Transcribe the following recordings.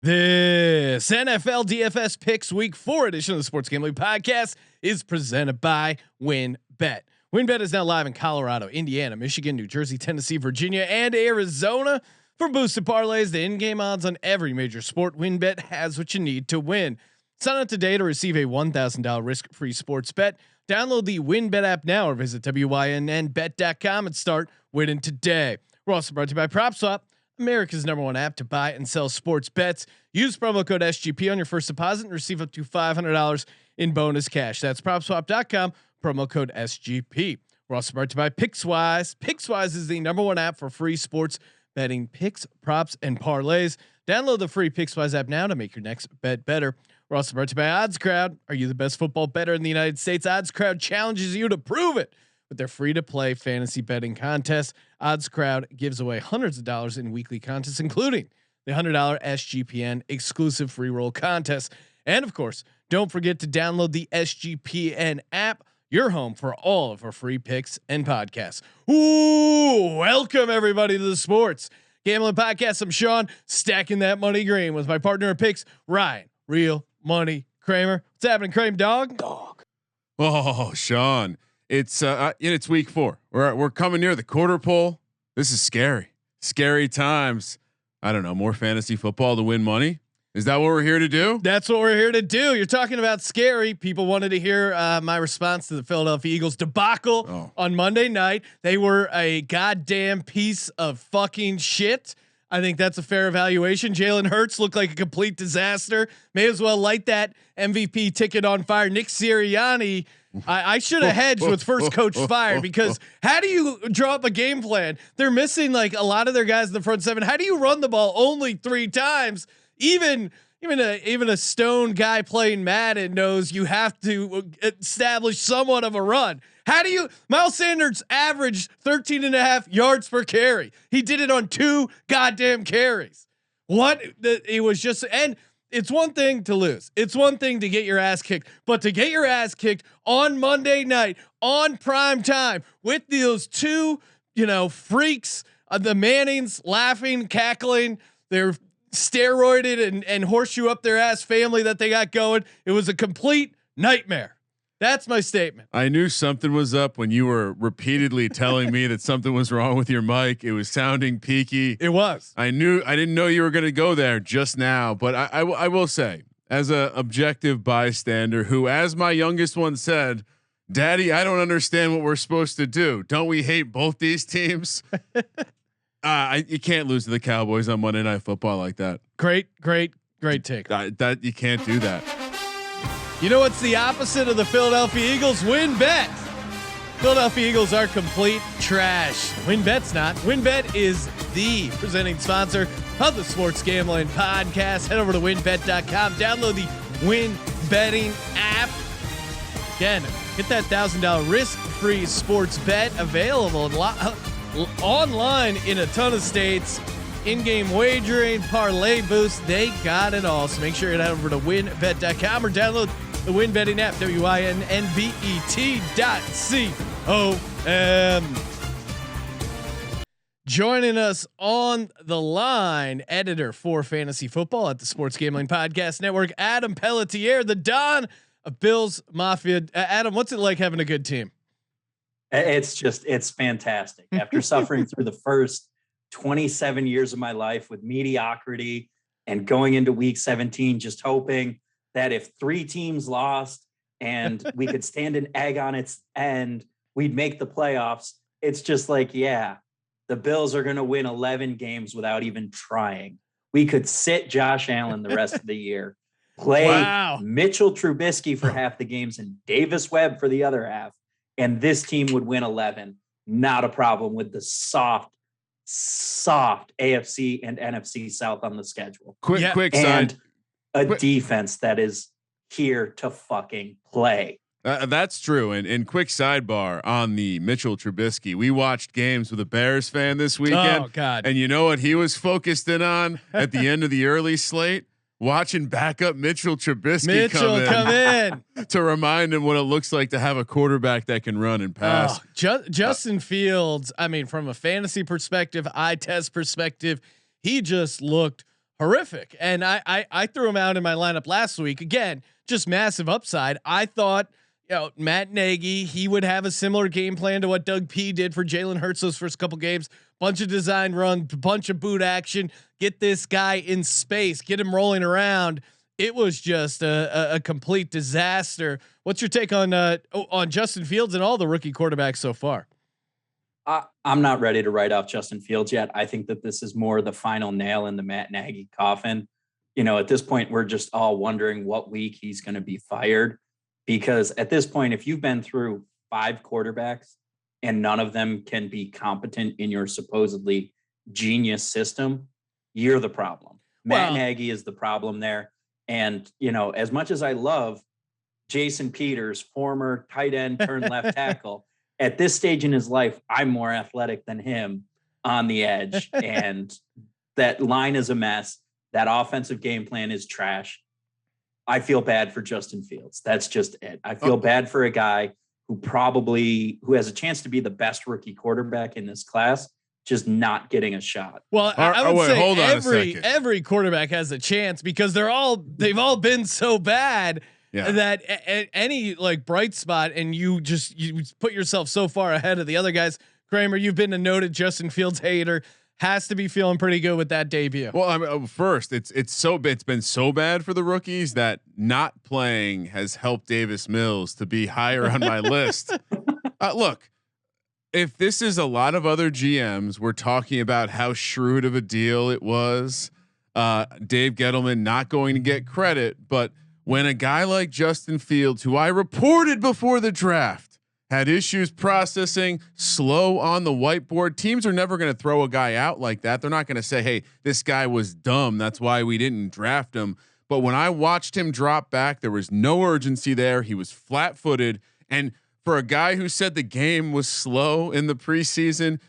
This NFL DFS Picks Week 4 edition of the Sports Gambling Podcast is presented by WynnBET. WynnBET is now live in Colorado, Indiana, Michigan, New Jersey, Tennessee, Virginia, and Arizona. From boosted parlays to in-game odds on every major sport, WynnBET has what you need to win. Sign up today to receive a $1,000 risk-free sports bet. Download the WynnBET app now or visit wynnbet.com and start winning today. We're also brought to you by PropSwap, America's #1 app to buy and sell sports bets. Use promo code SGP on your first deposit and receive up to $500 in bonus cash. That's PropSwap.com, promo code SGP. We're also brought to you by Pickswise. Pickswise is the #1 app for free sports betting picks, props, and parlays. Download the free Pickswise app now to make your next bet better. We're also brought to you by OddsCrowd. Are you the best football bettor in the United States? OddsCrowd challenges you to prove it with their free-to-play fantasy betting contest. OddsCrowd gives away hundreds of dollars in weekly contests, including the $100 SGPN exclusive free roll contest. And of course, don't forget to download the SGPN app, your home for all of our free picks and podcasts. Ooh, welcome everybody to the Sports Gambling Podcast. I'm Sean, stacking that money green with my partner in picks, Ryan, Real Money Kramer. What's happening, Kramer Dog? Oh, Sean. It's week 4. We're coming near the quarter pole. This is scary times. I don't know, more fantasy football to win money. Is that what we're here to do? That's what we're here to do. You're talking about scary. People wanted to hear my response to the Philadelphia Eagles debacle on Monday night. They were a goddamn piece of fucking shit. I think that's a fair evaluation. Jalen Hurts looked like a complete disaster. May as well light that MVP ticket on fire. Nick Sirianni, I should have hedged with first coach fired, because how do you draw up a game plan? They're missing like a lot of their guys in the front seven. How do you run the ball only 3 times? Even a stone guy playing Madden knows you have to establish somewhat of a run. How do you? Miles Sanders averaged 13.5 yards per carry. He did it on 2 goddamn carries. It was just, and it's one thing to lose. It's one thing to get your ass kicked, but to get your ass kicked on Monday night on prime time with those 2, freaks, the Mannings laughing, cackling, they're steroided and horseshoe up their ass family that they got going. It was a complete nightmare. That's my statement. I knew something was up when you were repeatedly telling me that something was wrong with your mic. It was sounding peaky. It was. I didn't know you were going to go there just now, but I will say, as a objective bystander who, as my youngest one said, "Daddy, I don't understand what we're supposed to do. Don't we hate both these teams?" You can't lose to the Cowboys on Monday Night Football like that. Great take. That you can't do that. You know what's the opposite of the Philadelphia Eagles? WynnBET. Philadelphia Eagles are complete trash. WynnBET's not. WynnBET is the presenting sponsor of the Sports Gambling Podcast. Head over to WynnBET.com. Download the Win Betting app. Again, get that $1,000 risk-free sports bet available online in a ton of states. In-game wagering, parlay boost, they got it all. So make sure you head over to WynnBET.com or download the Win Betting app, WYNNBET.com. Joining us on the line, editor for fantasy football at the Sports Gambling Podcast Network, Adam Pelletier, the Don of Bills Mafia. Adam, what's it like having a good team? It's fantastic. After suffering through the first 27 years of my life with mediocrity and going into week 17, just hoping that if 3 teams lost and we could stand an egg on its end, we'd make the playoffs. It's just like, yeah, the Bills are going to win 11 games without even trying. We could sit Josh Allen the rest of the year, play Mitchell Trubisky for half the games and Davis Webb for the other half, and this team would win 11. Not a problem with the soft AFC and NFC South on the schedule. Quick and side. Defense that is here to fucking play. That's true. And quick sidebar on the Mitchell Trubisky. We watched games with a Bears fan this weekend. Oh God. And you know what he was focused in on at the end of the early slate? Watching backup Mitchell Trubisky come in to remind him what it looks like to have a quarterback that can run and pass. Justin Fields, I mean, from a fantasy perspective, eye test perspective, he just looked horrific. And I threw him out in my lineup last week. Again, just massive upside. I thought, Matt Nagy, he would have a similar game plan to what Doug P did for Jalen Hurts those first couple games. Bunch of design run, bunch of boot action, get this guy in space, get him rolling around. It was just a complete disaster. What's your take on Justin Fields and all the rookie quarterbacks so far? I'm not ready to write off Justin Fields yet. I think that this is more the final nail in the Matt Nagy coffin. At this point, we're just all wondering what week he's going to be fired. Because at this point, if you've been through 5 quarterbacks and none of them can be competent in your supposedly genius system, you're the problem. Matt Nagy is the problem there. And, as much as I love Jason Peters, former tight end turned left tackle, at this stage in his life, I'm more athletic than him on the edge. And that line is a mess. That offensive game plan is trash. I feel bad for Justin Fields. That's just it. I feel bad for a guy who has a chance to be the best rookie quarterback in this class, just not getting a shot. Well, I would say every quarterback has a chance because they've all been so bad that any bright spot and you put yourself so far ahead of the other guys. Kramer, you've been a noted Justin Fields hater. Has to be feeling pretty good with that debut. Well, first, it's been so bad for the rookies that not playing has helped Davis Mills to be higher on my list. Look, if this is a lot of other GMs, we're talking about how shrewd of a deal it was. Dave Gettleman not going to get credit, but when a guy like Justin Fields, who I reported before the draft, had issues processing, slow on the whiteboard. Teams are never going to throw a guy out like that. They're not going to say, "Hey, this guy was dumb. That's why we didn't draft him." But when I watched him drop back, there was no urgency there. He was flat-footed. And for a guy who said the game was slow in the preseason,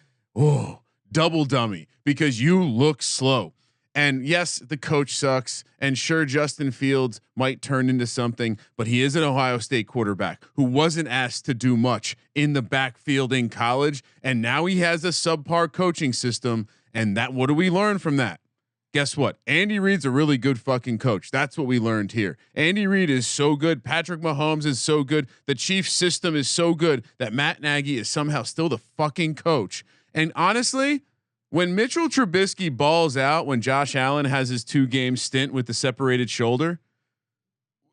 double dummy because you look slow. And yes, the coach sucks. And sure, Justin Fields might turn into something, but he is an Ohio State quarterback who wasn't asked to do much in the backfield in college. And now he has a subpar coaching system. And what do we learn from that? Guess what? Andy Reid's a really good fucking coach. That's what we learned here. Andy Reid is so good. Patrick Mahomes is so good. The Chiefs system is so good that Matt Nagy is somehow still the fucking coach. And honestly, when Mitchell Trubisky balls out, when Josh Allen has his 2-game stint with the separated shoulder,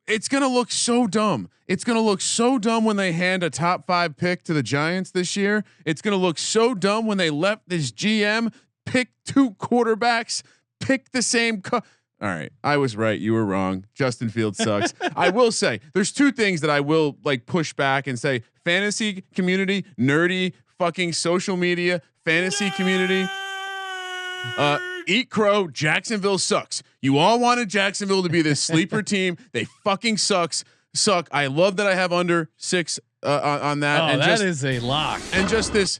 it's going to look so dumb. It's going to look so dumb when they hand a top 5 pick to the Giants this year. It's going to look so dumb when they let this GM pick 2 quarterbacks, pick the same. All right. I was right. You were wrong. Justin Fields sucks. I will say there's 2 things that I will push back and say: fantasy community, nerdy fucking social media, fantasy community. Eat crow. Jacksonville sucks. You all wanted Jacksonville to be this sleeper team. They fucking suck. I love that I have under 6 on that. Oh, and that is a lock. And just this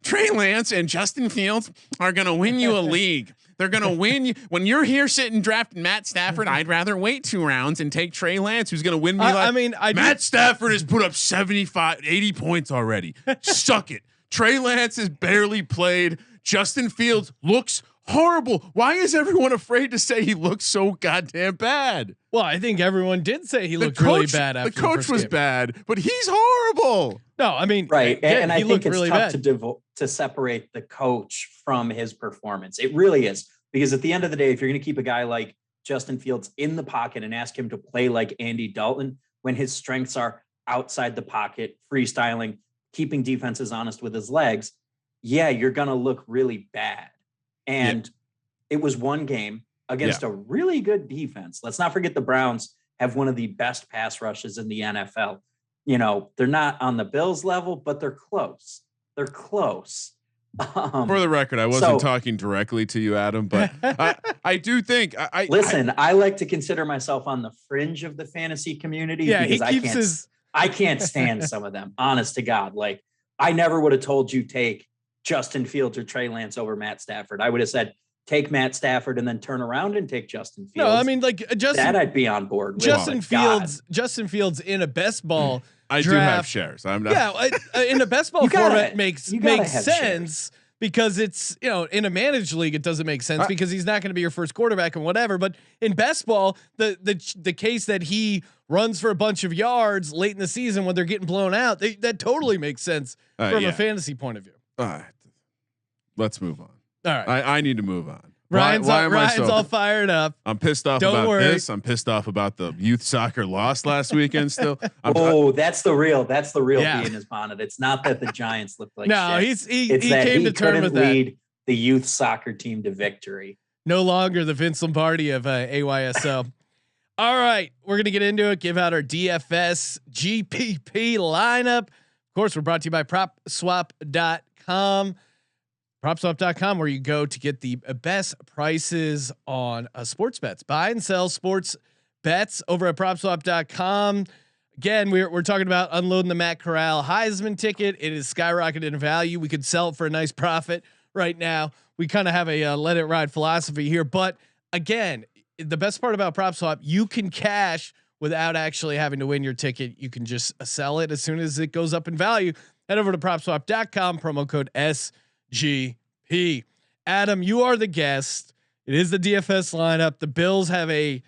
Trey Lance and Justin Fields are going to win you a league. They're going to win you when you're here sitting drafting Matt Stafford. I'd rather wait 2 rounds and take Trey Lance, who's going to win me. Matt Stafford has put up 75, 80 points already. Suck it. Trey Lance has barely played. Justin Fields looks horrible. Why is everyone afraid to say he looks so goddamn bad? Well, I think everyone did say he looked really bad. After the coach was bad, but he's horrible. No, I mean, right. And I think it's really tough to separate the coach from his performance. It really is, because at the end of the day, if you're going to keep a guy like Justin Fields in the pocket and ask him to play like Andy Dalton, when his strengths are outside the pocket, freestyling, keeping defenses honest with his legs, yeah, you're going to look really bad. And it was one game against a really good defense. Let's not forget the Browns have one of the best pass rushes in the NFL. They're not on the Bills level, but they're close. They're close. For the record, I wasn't talking directly to you, Adam, but I do think I like to consider myself on the fringe of the fantasy community because I can't stand some of them, honest to God. I never would have told you take Justin Fields or Trey Lance over Matt Stafford. I would have said, take Matt Stafford and then turn around and take Justin Fields. No, I mean, Justin, that I'd be on board with. Justin Fields in a best ball I draft, do have shares. I'm not. Yeah, in a best ball format makes sense. because it's, in a managed league, it doesn't make sense because he's not going to be your first quarterback and whatever. But in best ball, the case that he runs for a bunch of yards late in the season when they're getting blown out, that totally makes sense from a fantasy point of view. All right, let's move on. All right, I need to move on. Ryan's all fired up. I'm pissed off about this. I'm pissed off about the youth soccer loss last weekend. Still, that's the real bee in his bonnet. It's not that the Giants look like shit. he came to terms with that. Lead the youth soccer team to victory. No longer the Vince Lombardi of AYSO. All right, we're gonna get into it. Give out our DFS GPP lineup. Of course, we're brought to you by PropSwap.com. PropSwap.com, where you go to get the best prices on sports bets. Buy and sell sports bets over at PropSwap.com. Again, we're talking about unloading the Matt Corral Heisman ticket. It is skyrocketed in value. We could sell it for a nice profit right now. We kind of have a let it ride philosophy here. But again, the best part about PropSwap, you can cash without actually having to win your ticket. You can just sell it as soon as it goes up in value. Head over to PropSwap.com, promo code SGP. Adam, you are the guest. It is the DFS lineup. The Bills have a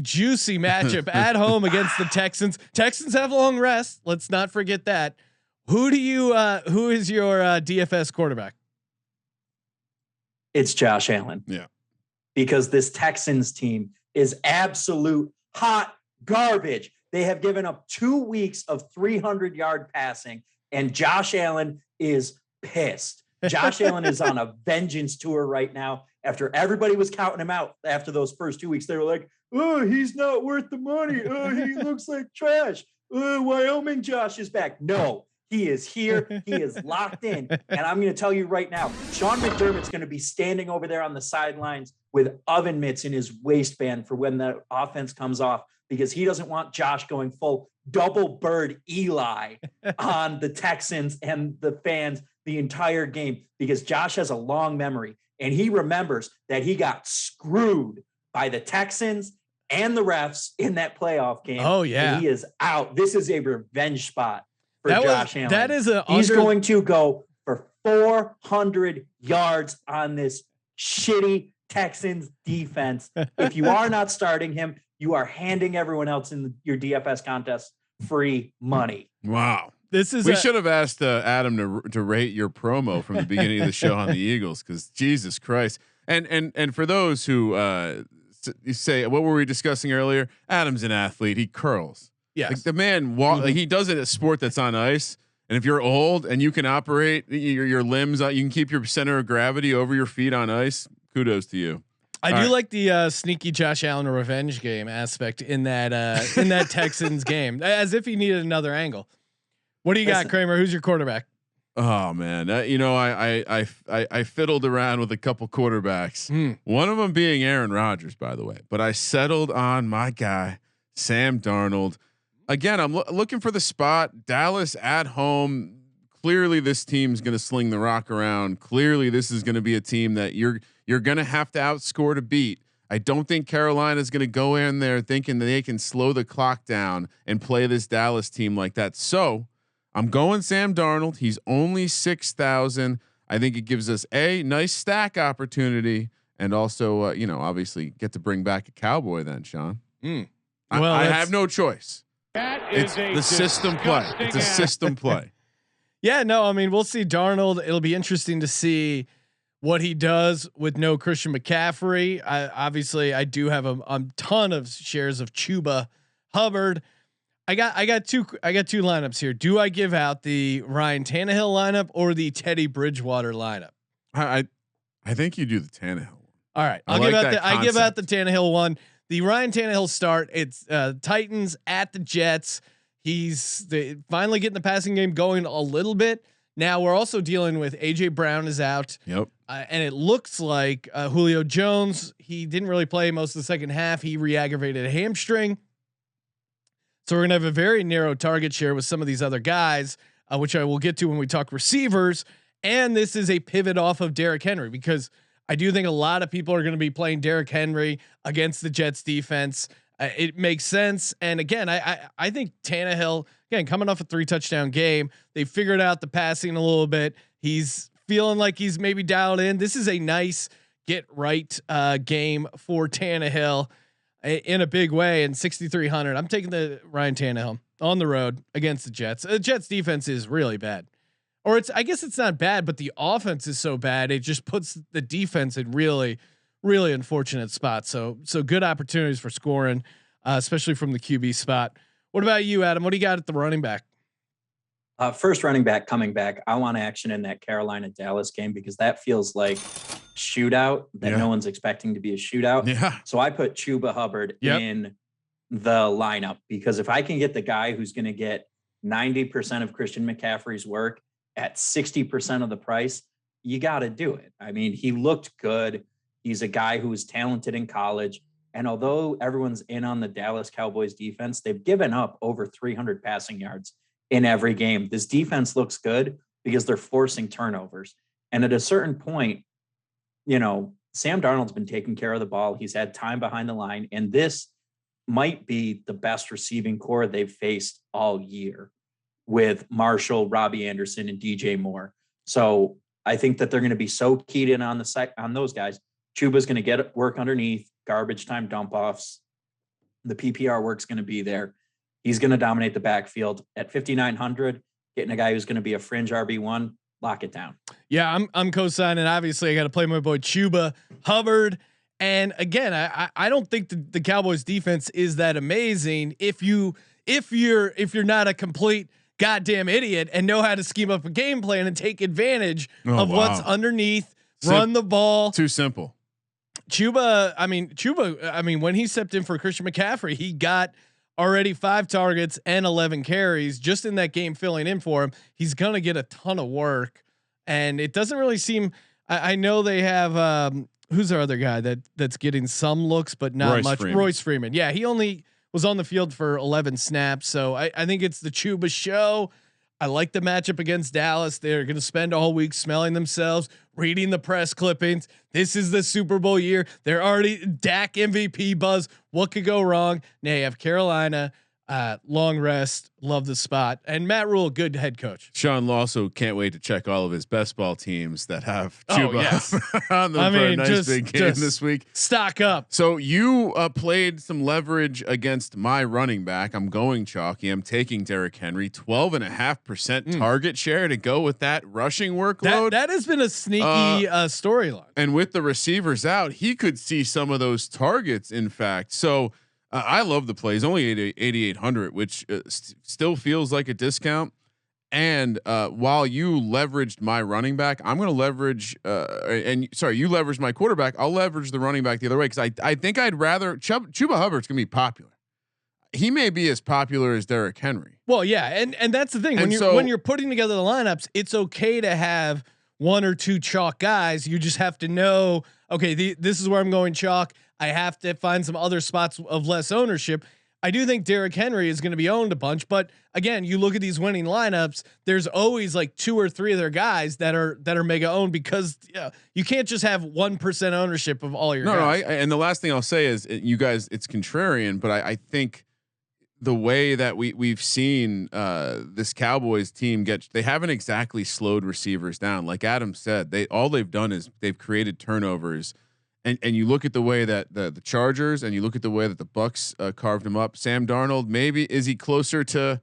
juicy matchup at home against the Texans. Texans have a long rest. Let's not forget that. Who is your DFS quarterback? It's Josh Allen. Yeah. Because this Texans team is absolute hot garbage. They have given up 2 weeks of 300-yard passing, and Josh Allen is pissed. Josh Allen is on a vengeance tour right now. After everybody was counting him out after those first 2 weeks, they were like, "Oh, he's not worth the money. Oh, he looks like trash. Oh, Wyoming Josh is back." No, he is here. He is locked in. And I'm going to tell you right now, Sean McDermott's going to be standing over there on the sidelines with oven mitts in his waistband for when the offense comes off, because he doesn't want Josh going full double bird Eli on the Texans and the fans the entire game, because Josh has a long memory and he remembers that he got screwed by the Texans and the refs in that playoff game. Oh yeah. And he is out. This is a revenge spot for Josh Allen. That is he's going to go for 400 yards on this shitty Texans defense. If you are not starting him, you are handing everyone else in your DFS contest free money. Wow. We should have asked Adam to rate your promo from the beginning of the show on the Eagles, because Jesus Christ. And for those who say, what were we discussing earlier? Adam's an athlete. He curls. Yes. Like the man like he does it a sport that's on ice. And if you're old and you can operate your limbs, you can keep your center of gravity over your feet on ice. Kudos to you. I do like the sneaky Josh Allen revenge game aspect in that Texans game, as if he needed another angle. What do you got, Kramer? Who's your quarterback? Oh man, I fiddled around with a couple quarterbacks. One of them being Aaron Rodgers, by the way. But I settled on my guy, Sam Darnold. Again, I'm looking for the spot. Dallas at home. Clearly, this team's going to sling the rock around. Clearly, this is going to be a team that you're going to have to outscore to beat. I don't think Carolina's going to go in there thinking that they can slow the clock down and play this Dallas team like that. So I'm going Sam Darnold. He's only 6,000. I think it gives us a nice stack opportunity, and also, obviously get to bring back a Cowboy then, Sean. Well, I have no choice. It's the system play. It's a system play. Yeah, no, I mean, we'll see Darnold. It'll be interesting to see what he does with no Christian McCaffrey. I do have a ton of shares of Chuba Hubbard. I got two lineups here. Do I give out the Ryan Tannehill lineup or the Teddy Bridgewater lineup? I think you do the Tannehill one. All right, I give out the Tannehill one. The Ryan Tannehill start. It's Titans at the Jets. He's finally getting the passing game going a little bit. Now we're also dealing with AJ Brown is out. Yep. And it looks like Julio Jones, he didn't really play most of the second half. He re-aggravated a hamstring. So we're going to have a very narrow target share with some of these other guys, which I will get to when we talk receivers. And this is a pivot off of Derrick Henry, because I do think a lot of people are going to be playing Derrick Henry against the Jets defense. It makes sense. And again, I think Tannehill, again, coming off a 3 touchdown game, they figured out the passing a little bit. He's feeling like he's maybe dialed in. This is a nice get right game for Tannehill in a big way. And 6,300. I'm taking the Ryan Tannehill on the road against the Jets. The Jets defense is really bad, or I guess it's not bad, but the offense is so bad it just puts the defense in really unfortunate spots. So good opportunities for scoring, especially from the QB spot. What about you, Adam? What do you got at the running back? First running back coming back. I want action in that Carolina Dallas game because that feels like shootout that no one's expecting to be a shootout. Yeah. So I put Chuba Hubbard in the lineup because if I can get the guy who's going to get 90% of Christian McCaffrey's work at 60% of the price, you got to do it. I mean, he looked good. He's a guy who was talented in college. And although everyone's in on the Dallas Cowboys defense, they've given up over 300 passing yards in every game. This defense looks good because they're forcing turnovers. And at a certain point, Sam Darnold's been taking care of the ball. He's had time behind the line. And this might be the best receiving core they've faced all year with Marshall, Robbie Anderson, and DJ Moore. So I think that they're going to be so keyed in on on those guys. Chuba's going to get work underneath, garbage time dump offs. The PPR work's going to be there. He's going to dominate the backfield at 5,900. Getting a guy who's going to be a fringe RB1, lock it down. Yeah, I'm co-signing. Obviously, I got to play my boy Chuba Hubbard. And again, I don't think the Cowboys defense is that amazing. If you're not a complete goddamn idiot and know how to scheme up a game plan and take advantage of what's underneath, run the ball. Too simple. Chuba, when he stepped in for Christian McCaffrey, he got already 5 targets and 11 carries just in that game filling in for him. He's going to get a ton of work, and it doesn't really seem, I know they have, who's our other guy that's getting some looks, but not much. Royce Freeman. Yeah. He only was on the field for 11 snaps. So I think it's the Chuba show. I like the matchup against Dallas. They're going to spend all week smelling themselves, reading the press clippings. This is the Super Bowl year. They're already Dak MVP buzz. What could go wrong? Now you have Carolina, long rest. Love the spot. And Matt Rule, good head coach. Sean also can't wait to check all of his best ball teams that have Chuba on them for a nice big game this week. Stock up. So you played some leverage against my running back. I'm going chalky. I'm taking Derrick Henry, 12.5% target share to go with that rushing workload. That has been a sneaky storyline. And with the receivers out, he could see some of those targets. In fact, so. I love the play. He's only 8,800, which still feels like a discount. And while you leveraged my running back, I'm going to leverage. You leveraged my quarterback. I'll leverage the running back the other way because I think I'd rather Chuba Hubbard's going to be popular. He may be as popular as Derrick Henry. Well, yeah, and that's the thing when you're putting together the lineups, it's okay to have 1 or 2 chalk guys. You just have to know, okay, this is where I'm going chalk. I have to find some other spots of less ownership. I do think Derrick Henry is going to be owned a bunch, but again, you look at these winning lineups, there's always like 2 or 3 of their guys that are mega owned because you can't just have 1% ownership of all your guys. And the last thing I'll say is you guys, it's contrarian, but I think the way that we've seen this Cowboys team they haven't exactly slowed receivers down. Like Adam said, they've done is they've created turnovers. And you look at the way that the Chargers and you look at the way that the Bucks carved him up. Sam Darnold, maybe is he closer to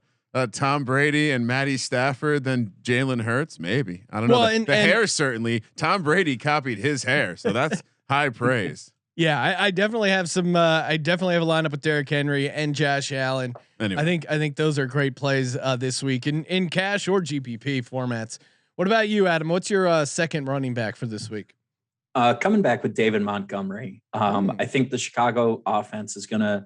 Tom Brady and Matty Stafford than Jalen Hurts? Maybe, I don't know. The hair certainly. Tom Brady copied his hair, so that's high praise. Yeah, I definitely have some. I definitely have a lineup with Derrick Henry and Josh Allen. Anyway. I think those are great plays this week in cash or GPP formats. What about you, Adam? What's your second running back for this week? Coming back with David Montgomery. I think the Chicago offense is going to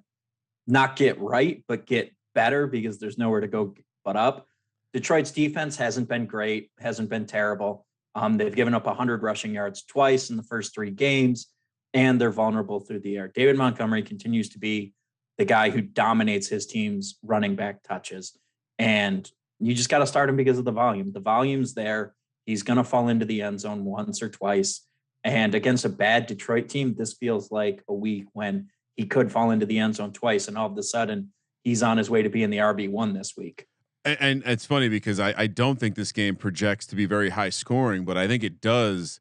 not get right, but get better because there's nowhere to go but up. Detroit's defense hasn't been great, hasn't been terrible. They've given up 100 rushing yards twice in the first 3 games, and they're vulnerable through the air. David Montgomery continues to be the guy who dominates his team's running back touches. And you just got to start him because of the volume. The volume's there. He's going to fall into the end zone once or twice. And against a bad Detroit team, this feels like a week when he could fall into the end zone twice. And all of a sudden he's on his way to being the RB1 this week. And it's funny because I don't think this game projects to be very high scoring, but I think it does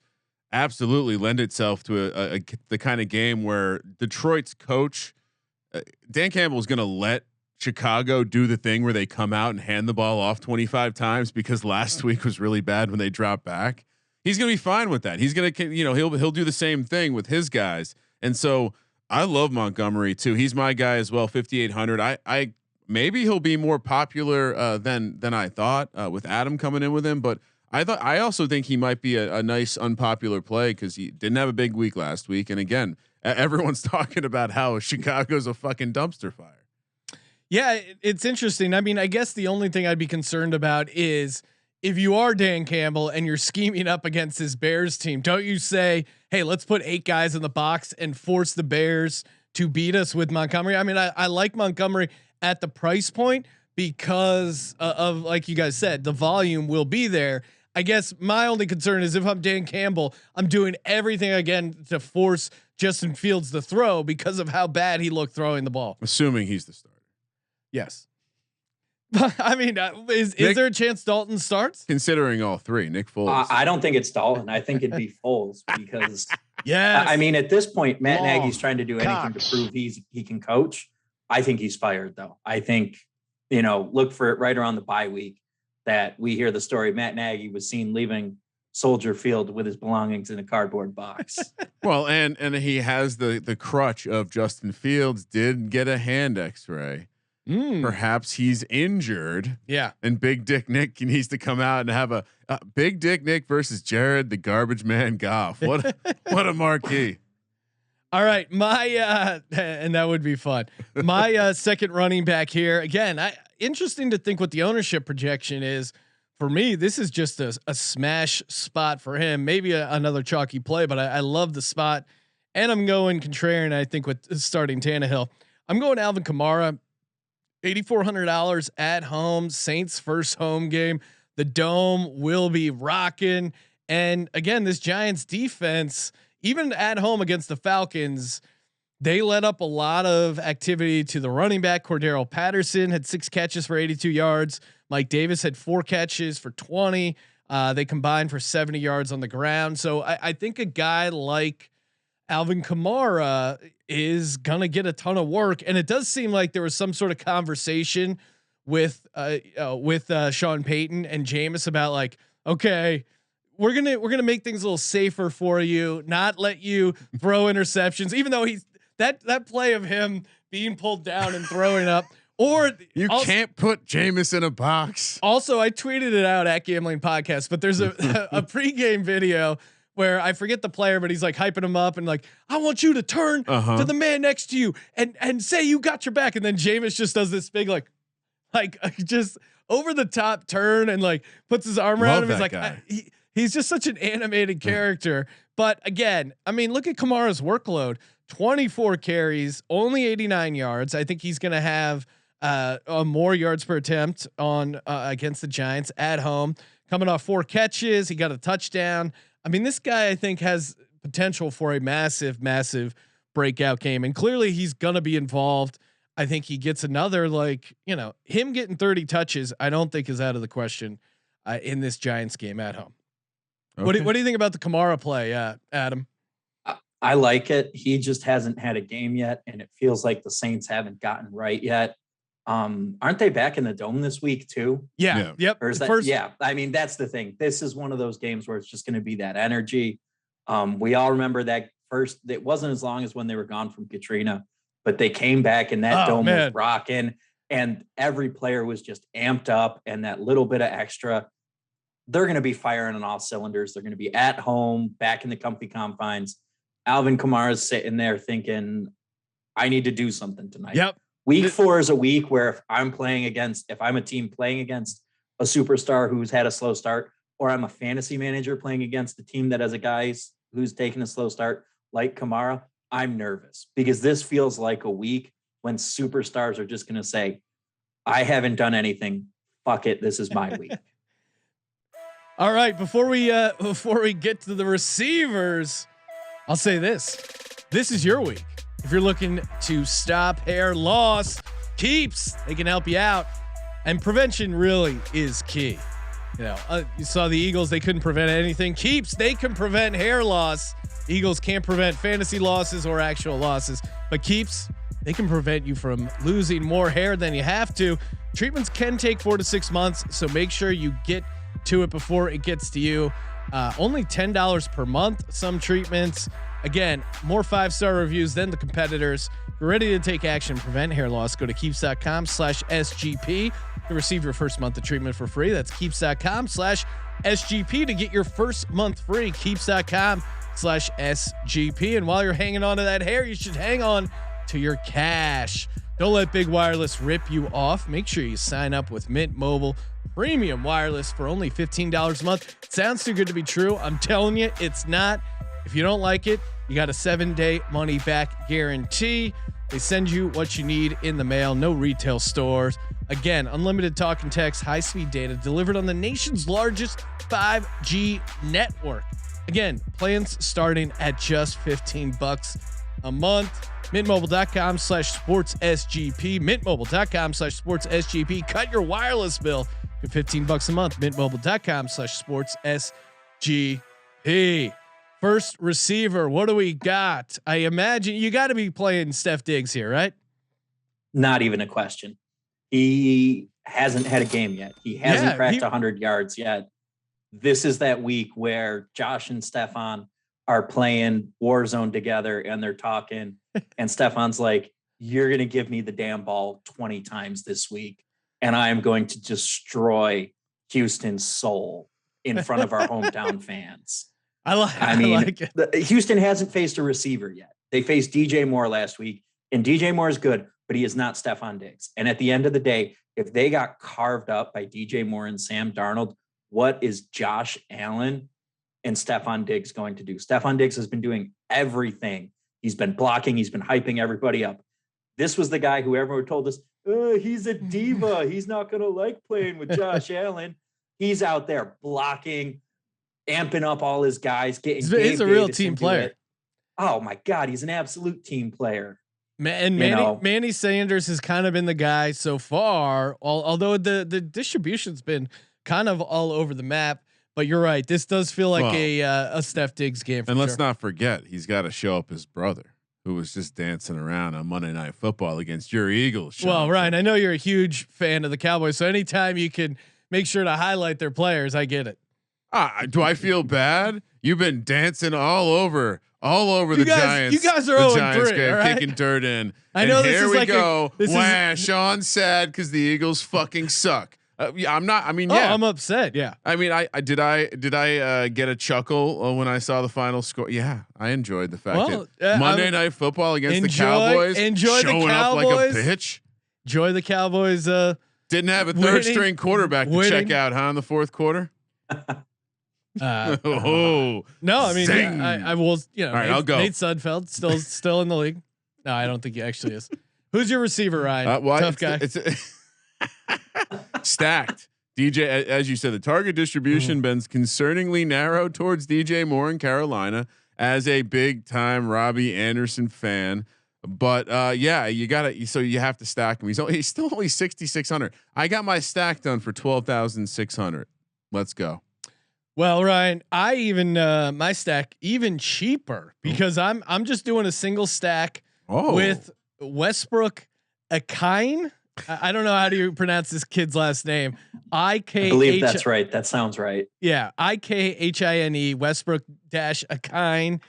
absolutely lend itself to the kind of game where Detroit's coach, Dan Campbell, is going to let Chicago do the thing where they come out and hand the ball off 25 times because last week was really bad when they dropped back. He's going to be fine with that. He's going to, he'll do the same thing with his guys. And so I love Montgomery too. He's my guy as well. 5,800. I maybe he'll be more popular than I thought with Adam coming in with him, but I also think he might be a nice unpopular play because he didn't have a big week last week. And again, everyone's talking about how Chicago's a fucking dumpster fire. Yeah, it's interesting. I mean, I guess the only thing I'd be concerned about is if you are Dan Campbell and you're scheming up against this Bears team, don't you say, hey, let's put 8 guys in the box and force the Bears to beat us with Montgomery? I mean, I like Montgomery at the price point because of, like you guys said, the volume will be there. I guess my only concern is if I'm Dan Campbell, I'm doing everything again to force Justin Fields to throw because of how bad he looked throwing the ball. Assuming he's the starter. Yes. I mean, is there a chance Dalton starts? Considering all three, Nick Foles. I don't think it's Dalton. I think it'd be Foles because yeah. I mean, at this point, Matt Nagy's trying to do anything to prove he can coach. I think he's fired though. I think, look for it right around the bye week that we hear the story. Matt Nagy was seen leaving Soldier Field with his belongings in a cardboard box. Well, and he has the crutch of Justin Fields did get a hand X-ray. Perhaps he's injured. Yeah. And Big Dick Nick needs to come out and have a Big Dick Nick versus Jared, the garbage man Goff. What a marquee. All right. My, and that would be fun. My second running back here again, interesting to think what the ownership projection is for me. This is just a smash spot for him. Maybe another chalky play, but I love the spot and I'm going contrarian. I think with starting Tannehill, I'm going Alvin Kamara. $8,400 at home. Saints first home game. The dome will be rocking. And again, this Giants defense, even at home against the Falcons, they let up a lot of activity to the running back. Cordero Patterson had 6 catches for 82 yards. Mike Davis had 4 catches for 20. They combined for 70 yards on the ground. So I think a guy like Alvin Kamara is gonna get a ton of work, and it does seem like there was some sort of conversation with Sean Payton and Jameis about like, okay, we're gonna make things a little safer for you, not let you throw interceptions, even though he's that play of him being pulled down and throwing up. Or you can't put Jameis in a box. Also, I tweeted it out at Gambling Podcast, but there's a pregame video where I forget the player, but he's like hyping him up and like, I want you to turn to the man next to you and say you got your back. And then Jameis just does this big like just over the top turn and like puts his arm around him. He's like, he's just such an animated character. But again, I mean, look at Kamara's workload: 24 carries, only 89 yards. I think he's going to have more yards per attempt on against the Giants at home. Coming off 4 catches, he got a touchdown. I mean, this guy I think has potential for a massive, massive breakout game, and clearly he's gonna be involved. I think he gets another him getting 30 touches. I don't think is out of the question in this Giants game at home. Okay. What do you think about the Kamara play, Adam? I like it. He just hasn't had a game yet, and it feels like the Saints haven't gotten right yet. Aren't they back in the dome this week too? Yeah. Yep. Or is that, yeah. I mean, that's the thing. This is one of those games where it's just going to be that energy. We all remember that first, it wasn't as long as when they were gone from Katrina, but they came back and that dome was rocking and every player was just amped up, and that little bit of extra, they're going to be firing on all cylinders. They're going to be at home, back in the comfy confines. Alvin Kamara's sitting there thinking, I need to do something tonight. Yep. Week 4 is a week where if I'm a team playing against a superstar who's had a slow start, or I'm a fantasy manager playing against the team that has a guy who's taken a slow start like Kamara, I'm nervous because this feels like a week when superstars are just going to say, I haven't done anything. Fuck it. This is my week. All right. Before we get to the receivers, I'll say this is your week. If you're looking to stop hair loss, Keeps, they can help you out. And prevention really is key. You saw the Eagles, they couldn't prevent anything. Keeps, they can prevent hair loss. Eagles can't prevent fantasy losses or actual losses, but Keeps, they can prevent you from losing more hair than you have to. Treatments can take 4 to 6 months, so make sure you get to it before it gets to you. Only $10 per month. Some treatments, again, more 5-star reviews than the competitors. If you're ready to take action, prevent hair loss. Go to keeps.com/SGP to receive your first month of treatment for free. That's keeps.com/SGP to get your first month free. Keeps.com/SGP. And while you're hanging on to that hair, you should hang on to your cash. Don't let big wireless rip you off. Make sure you sign up with Mint Mobile Premium Wireless for only $15 a month. It sounds too good to be true. I'm telling you, it's not. If you don't like it, you got a 7-day money back guarantee. They send you what you need in the mail. No retail stores. Again, unlimited talk and text, high-speed data delivered on the nation's largest 5G network. Again, plans starting at just $15 a month. Mintmobile.com/sportsSGP. Mintmobile.com/sportsSGP. Cut your wireless bill to $15 a month. Mintmobile.com/sportsSGP. First receiver, what do we got? I imagine you got to be playing Steph Diggs here, right? Not even a question. He hasn't had a game yet. He hasn't cracked 100 yards yet. This is that week where Josh and Stefan are playing Warzone together and they're talking. And Stefan's like, you're going to give me the damn ball 20 times this week. And I am going to destroy Houston's soul in front of our hometown fans. I mean, Houston hasn't faced a receiver yet. They faced DJ Moore last week, and DJ Moore is good, but he is not Stefan Diggs. And at the end of the day, if they got carved up by DJ Moore and Sam Darnold, what is Josh Allen and Stefan Diggs going to do? Stefan Diggs has been doing everything. He's been blocking. He's been hyping everybody up. This was the guy who everyone told us, he's a diva. He's not going to like playing with Josh Allen. He's out there blocking, amping up all his guys. He's a real team player. Oh my God. He's an absolute team player. Manny Sanders has kind of been the guy so far, although the distribution's been kind of all over the map. But you're right. This does feel like a Steph Diggs game. And let's not forget, he's got to show up his brother, who was just dancing around on Monday Night Football against your Eagles. Well, Ryan, I know you're a huge fan of the Cowboys, so anytime you can make sure to highlight their players, I get it. Do I feel bad? You've been dancing all over the Giants. You guys are 0-3, right? Kicking dirt in. I know and this here is we like go. Sean's sad because the Eagles fucking suck. I'm not. I mean, I'm upset. Yeah. I mean, I did get a chuckle when I saw the final score? Yeah, I enjoyed the fact that Monday Night Football against the Cowboys. Enjoy showing the Cowboys. Up like a bitch. Enjoy the Cowboys. Didn't have a third string quarterback to check out, huh? In the fourth quarter. No, I mean, I will. You know, all right, I'll go. Nate Sudfeld still in the league. No, I don't think he actually is. Who's your receiver, Ryan? Tough guy. Stacked. DJ, as you said, the target distribution been concerningly narrow towards DJ Moore in Carolina as a big time Robbie Anderson fan. But you gotta, so you have to stack him. He's still only 6,600. I got my stack done for 12,600. Let's go. Well, Ryan, I even my stack even cheaper because I'm just doing a single stack with Westbrook Akine. I don't know how do you pronounce this kid's last name. I believe that's right. That sounds right. Yeah, IKHINE Westbrook-Akine.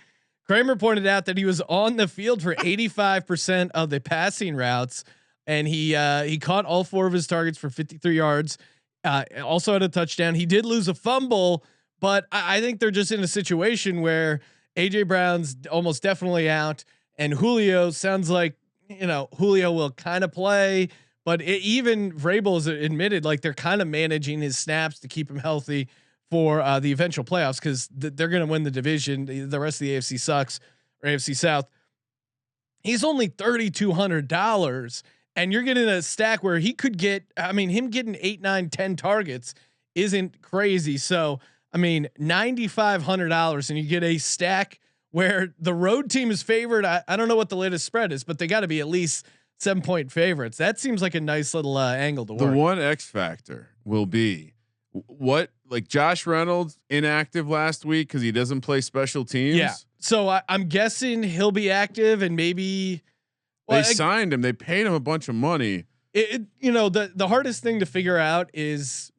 Kramer pointed out that he was on the field for 85% of the passing routes, and he caught all 4 of his targets for 53 yards. Also had a touchdown. He did lose a fumble, but I think they're just in a situation where AJ Brown's almost definitely out, and Julio sounds like Julio will kind of play. But even Vrabel has admitted like they're kind of managing his snaps to keep him healthy for the eventual playoffs because they're going to win the division. The rest of the AFC sucks, or AFC South. He's only $3,200, and you're getting a stack where he could get. I mean, him getting 8, 9, 10 targets isn't crazy. So I mean, $9,500, and you get a stack where the road team is favored. I don't know what the latest spread is, but they got to be at least 7-point favorites. That seems like a nice little angle to work. The one X factor will be what, like Josh Reynolds inactive last week because he doesn't play special teams. Yeah. So I'm guessing he'll be active and maybe they signed him. They paid him a bunch of money. The hardest thing to figure out is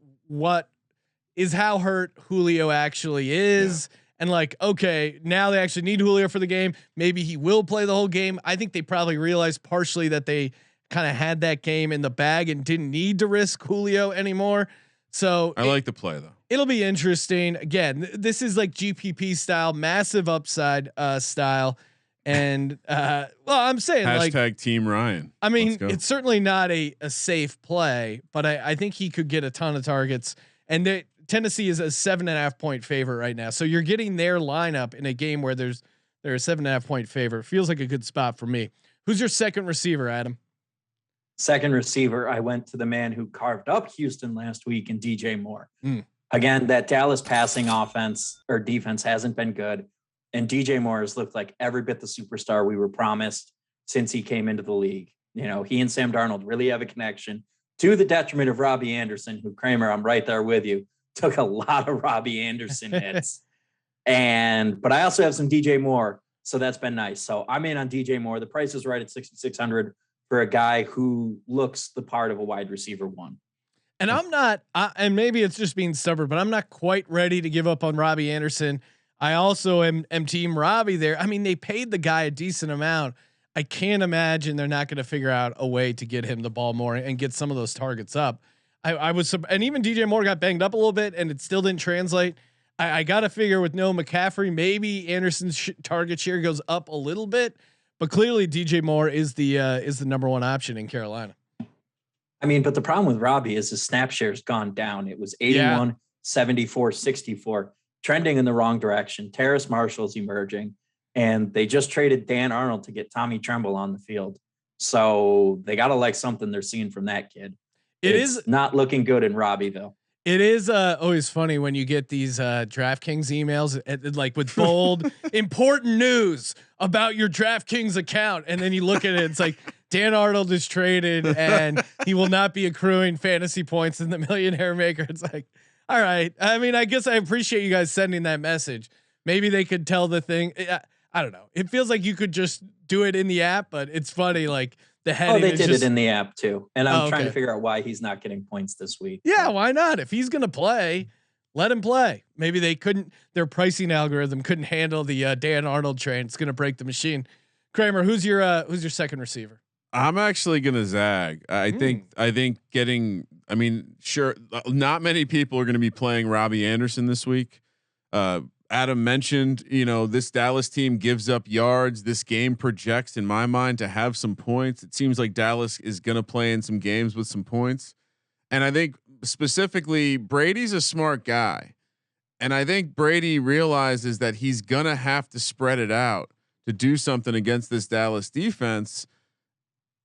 how hurt Julio actually is. Yeah. And like, okay, now they actually need Julio for the game. Maybe he will play the whole game. I think they probably realized partially that they kind of had that game in the bag and didn't need to risk Julio anymore. So I like the play though. It'll be interesting. Again, this is like GPP style, massive upside style. And I'm saying hashtag Team Ryan. I mean, it's certainly not a safe play, but I think he could get a ton of targets. And Tennessee is a 7.5 point favorite right now. So you're getting their lineup in a game where they're a 7.5 point favorite. Feels like a good spot for me. Who's your second receiver, Adam? Second receiver, I went to the man who carved up Houston last week in DJ Moore. Again, that Dallas passing offense or defense hasn't been good. And DJ Moore has looked like every bit the superstar we were promised since he came into the league. He and Sam Darnold really have a connection, to the detriment of Robbie Anderson, who, Kramer, I'm right there with you, took a lot of Robbie Anderson hits. But I also have some DJ Moore, so that's been nice. So I'm in on DJ Moore. The price is right at 6,600 for a guy who looks the part of a wide receiver one. And I'm not, and maybe it's just being stubborn, but I'm not quite ready to give up on Robbie Anderson. I also am team Robbie there. I mean, they paid the guy a decent amount. I can't imagine they're not going to figure out a way to get him the ball more and get some of those targets up. I was, and even DJ Moore got banged up a little bit and it still didn't translate. I got to figure with no McCaffrey, maybe Anderson's target share goes up a little bit, but clearly DJ Moore is the number one option in Carolina. I mean, but the problem with Robbie is his snap share's gone down. It was 81, 74, 64, trending in the wrong direction. Terrace Marshall's emerging, and they just traded Dan Arnold to get Tommy Tremble on the field. So they got to like something they're seeing from that kid. It's not looking good in Robbie though. It is always funny when you get these DraftKings emails like with bold important news about your DraftKings account, and then you look at it, it's like Dan Arnold is traded and he will not be accruing fantasy points in the Millionaire Maker. It's like, all right. I mean, I guess I appreciate you guys sending that message. Maybe they could tell the thing. I don't know. It feels like you could just do it in the app, but it's funny. Like the heading. Oh, they did it in the app too. And I'm trying to figure out why he's not getting points this week. Yeah. Why not? If he's going to play, let him play. Maybe their pricing algorithm couldn't handle the Dan Arnold train. It's going to break the machine. Kramer, who's your second receiver? I'm actually going to zag. I think sure. Not many people are going to be playing Robbie Anderson this week. Adam mentioned, this Dallas team gives up yards. This game projects in my mind to have some points. It seems like Dallas is going to play in some games with some points. And I think specifically Brady's a smart guy. And I think Brady realizes that he's going to have to spread it out to do something against this Dallas defense.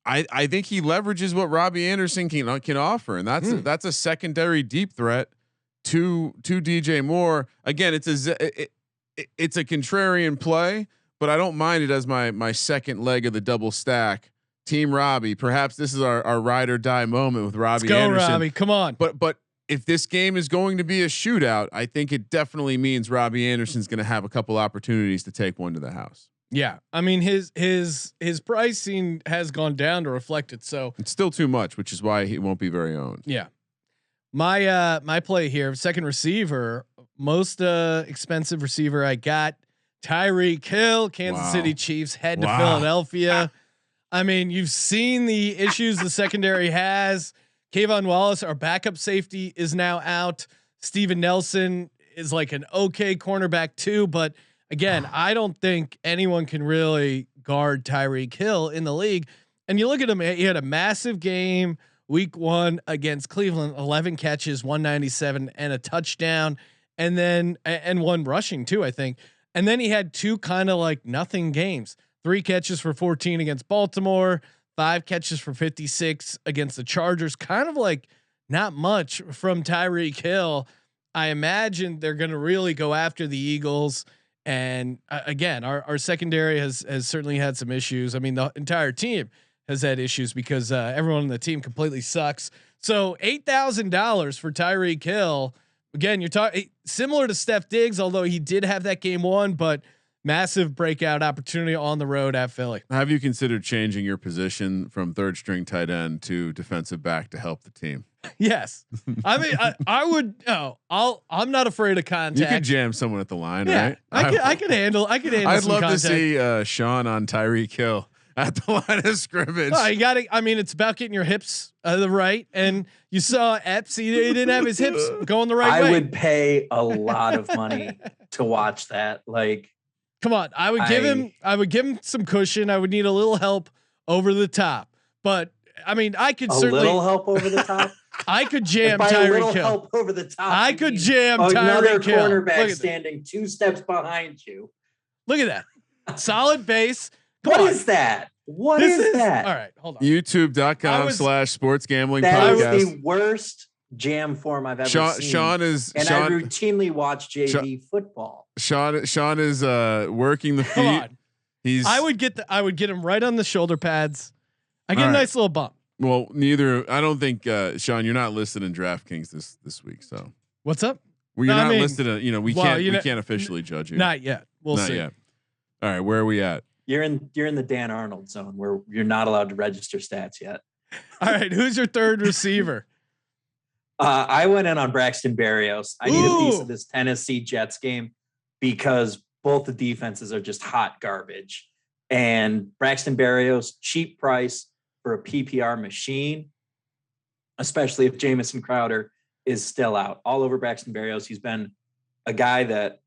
I think he leverages what Robbie Anderson can offer. And that's a secondary deep threat to DJ Moore. Again, it's a contrarian play, but I don't mind it as my second leg of the double stack. Team Robbie. Perhaps this is our ride or die moment with Robbie. Let's go, Anderson. Robbie. Come on. But if this game is going to be a shootout, I think it definitely means Robbie Anderson's going to have a couple opportunities to take one to the house. Yeah, I mean his pricing has gone down to reflect it. So it's still too much, which is why he won't be very owned. Yeah. My play here, second receiver, most expensive receiver I got, Tyreek Hill, Kansas City Chiefs head to Philadelphia. I mean, you've seen the issues the secondary has. Kayvon Wallace, our backup safety, is now out. Steven Nelson is like an okay cornerback too, but again, I don't think anyone can really guard Tyreek Hill in the league. And you look at him; he had a massive game week 1 against Cleveland, 11 catches, 197 and a touchdown, and then one rushing too, I think. And then he had 2 kind of like nothing games: 3 catches for 14 against Baltimore, 5 catches for 56 against the Chargers. Kind of like not much from Tyreek Hill. I imagine they're going to really go after the Eagles. And again, our secondary has certainly had some issues. I mean, the entire team has had issues because everyone on the team completely sucks. So $8,000 for Tyreek Hill. Again, you're talking similar to Steph Diggs, although he did have that game one, but massive breakout opportunity on the road at Philly. Have you considered changing your position from third string tight end to defensive back to help the team? Yes. I mean, I would, I'm not afraid of contact. You could jam someone at the line, yeah, right? I could handle I'd some love contact. to see Sean on Tyreek Hill at the line of scrimmage. Oh, you got to. I mean, it's about getting your hips the right, and you saw Epps. He didn't have his hips going the right way. I would pay a lot of money to watch that. Like, come on, I would give him some cushion. I would need a little help over the top, but I mean, I could certainly little help over the top. I could jam By a little Tyreek Hill. help over the top. I could jam another Tyreek Hill. cornerback standing 2 steps behind you. Look at that solid base. What is that? What is that? All right, hold on. YouTube.com/sports gambling that podcast. is the worst jam form I've ever seen. I routinely watch JV football. Sean is working the feet. Come on. I would get him right on the shoulder pads. I get a nice little bump. Well, I don't think Sean, you're not listed in DraftKings this week. So what's up? Well, you're not listed. We can't officially judge you. Not yet. We'll see. Yet. All right, where are we at? You're in the Dan Arnold zone where you're not allowed to register stats yet. All right, who's your third receiver? I went in on Braxton Berrios. I need a piece of this Tennessee Jets game because both the defenses are just hot garbage. And Braxton Berrios, cheap price for a PPR machine, especially if Jamison Crowder is still out. All over Braxton Berrios. He's been a guy that